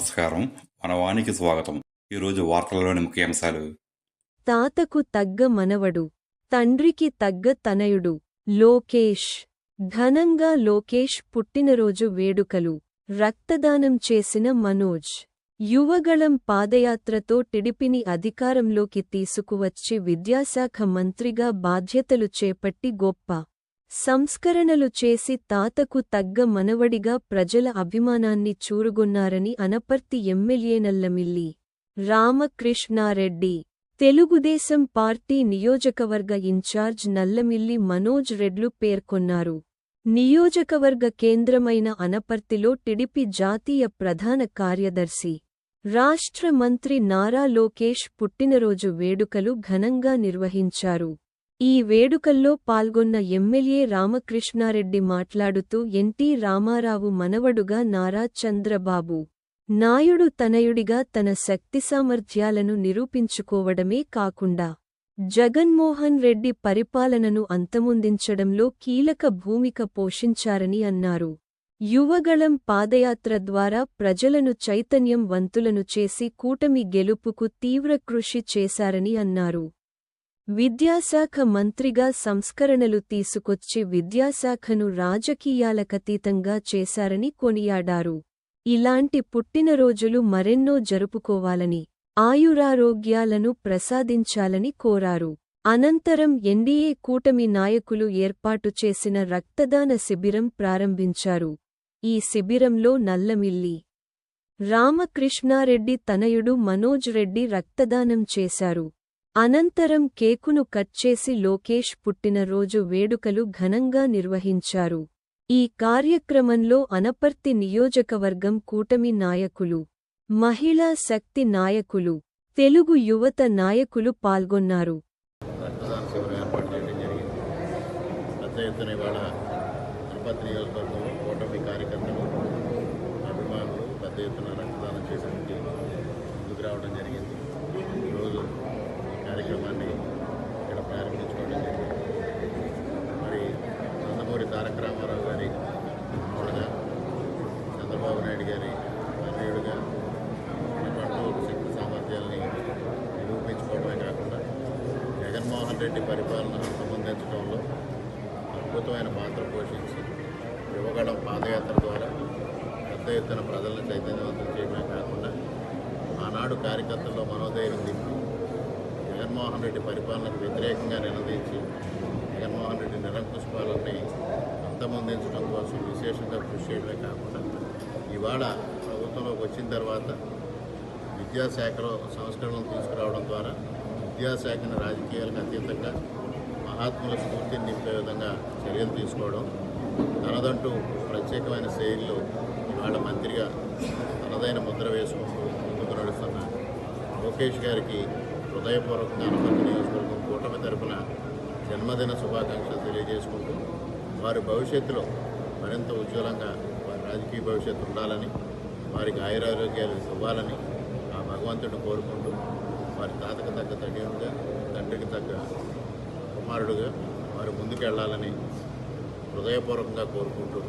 నమస్కారం. మన వానికి స్వాగతం. ఈరోజు వార్తలలోని ముఖ్యాంశాలు. తాతకు తగ్గ మనవడు, తండ్రికి తగ్గ తనయుడు. లోకేష్ ఘనంగా లోకేష్ పుట్టినరోజు వేడుకలు. రక్తదానం చేసిన మనోజ్. యువగళం పాదయాత్రతో టిడిపిని అధికారంలోకి తీసుకువచ్చి విద్యాశాఖ మంత్రిగా బాధ్యతలు చేపట్టి గొప్ప సంస్కరణలు చేసి తాతకు తగ్గ మనవడిగా ప్రజల అభిమానాన్ని చూరుగొన్నారని అనపర్తి ఎమ్మెల్యే నల్లమిల్లి రామకృష్ణారెడ్డి, తెలుగుదేశం పార్టీ నియోజకవర్గ ఇన్ఛార్జ్ నల్లమిల్లి మనోజ్ రెడ్లు పేర్కొన్నారు. నియోజకవర్గ కేంద్రమైన అనపర్తిలో టిడిపి జాతీయ ప్రధాన కార్యదర్శి, రాష్ట్ర మంత్రి నారా లోకేష్ పుట్టినరోజు వేడుకలు ఘనంగా నిర్వహించారు. ఈ వేడుకల్లో పాల్గొన్న ఎమ్మెల్యే రామకృష్ణారెడ్డి మాట్లాడుతూ ఎన్టీ రామారావు మనవడుగా నారా చంద్రబాబు నాయుడు తనయుడిగా తన శక్తిసామర్థ్యాలను నిరూపించుకోవడమే కాకుండా జగన్మోహన్ రెడ్డి పరిపాలనను అంతమొందించడంలో కీలక భూమిక పోషించారని అన్నారు. యువగళం పాదయాత్ర ద్వారా ప్రజలను చైతన్యవంతులను చేసి కూటమి గెలుపుకు తీవ్ర కృషి చేశారని అన్నారు. విద్యాశాఖ మంత్రిగా సంస్కరణలు తీసుకొచ్చి విద్యాశాఖను రాజకీయాలకతీతంగా చేశారని కొనియాడారు. ఇలాంటి పుట్టినరోజులు మరెన్నో జరుపుకోవాలని, ఆయురారోగ్యాలను ప్రసాదించాలని కోరారు. అనంతరం ఎన్డీఏ కూటమి నాయకులు ఏర్పాటు చేసిన రక్తదాన శిబిరం ప్రారంభించారు. ఈ శిబిరంలో నల్లమిల్లి రామకృష్ణారెడ్డి తనయుడు మనోజ్ రెడ్డి రక్తదానం చేశారు. అనంతరం కేకును కట్ చేసి లోకేష్ పుట్టినరోజు వేడుకలు ఘనంగా నిర్వహించారు. ఈ కార్యక్రమంలో అనపర్తి నియోజకవర్గం కూటమి నాయకులు, మహిళా శక్తి నాయకులు, తెలుగు యువత నాయకులు పాల్గొన్నారు. కార్యక్రమాన్ని ఇక్కడ ప్రారంభించుకోవడం జరిగింది. మరి నందమూరి తారక రామారావు గారి మనవడుగా, చంద్రబాబు నాయుడు గారి అన్నయ్యుడిగా ఉన్నటువంటి శక్తి సామర్థ్యాలని నిరూపించుకోవడమే కాకుండా జగన్మోహన్ రెడ్డి పరిపాలనను సంబంధించడంలో అద్భుతమైన పాత్ర పోషించి యువగళం పాదయాత్ర ద్వారా పెద్ద ఎత్తున ప్రజలను చైతన్యవంతం చేయడమే కాకుండా ఆనాడు కార్యకర్తల్లో మనోధైర్యం దింపి జగన్మోహన్ రెడ్డి పరిపాలనకు వ్యతిరేకంగా నిలదీసి జగన్మోహన్ రెడ్డి నిరంకుశపాలనని అంతమొందించడం కోసం విశేషంగా కృషి చేయడమే కాకుండా ఇవాళ ప్రభుత్వంలోకి వచ్చిన తర్వాత విద్యాశాఖలో సంస్కరణలు తీసుకురావడం ద్వారా విద్యాశాఖను రాజకీయాలకు అతీతంగా మహాత్ముల స్ఫూర్తిని నింపే విధంగా చర్యలు తీసుకోవడం, తనదంటూ ప్రత్యేకమైన శైలిలో ఇవాళ మంత్రిగా తనదైన ముద్ర వేసుకుంటూ ముందుకు నడుస్తున్న లోకేష్ గారికి హృదయపూర్వకంగా అనపర్తి నియోజకవర్గం కూటమి తరపున జన్మదిన శుభాకాంక్షలు తెలియజేసుకుంటూ వారి భవిష్యత్తులో మరింత ఉజ్వలంగా వారి రాజకీయ భవిష్యత్తు ఉండాలని, వారికి ఆయురారోగ్యాలు ఇవ్వాలని ఆ భగవంతుడిని కోరుకుంటూ వారి తాతకు తగ్గ తనయుడిగా, తండ్రికి తగ్గ కుమారుడుగా వారు ముందుకెళ్లాలని హృదయపూర్వకంగా కోరుకుంటూ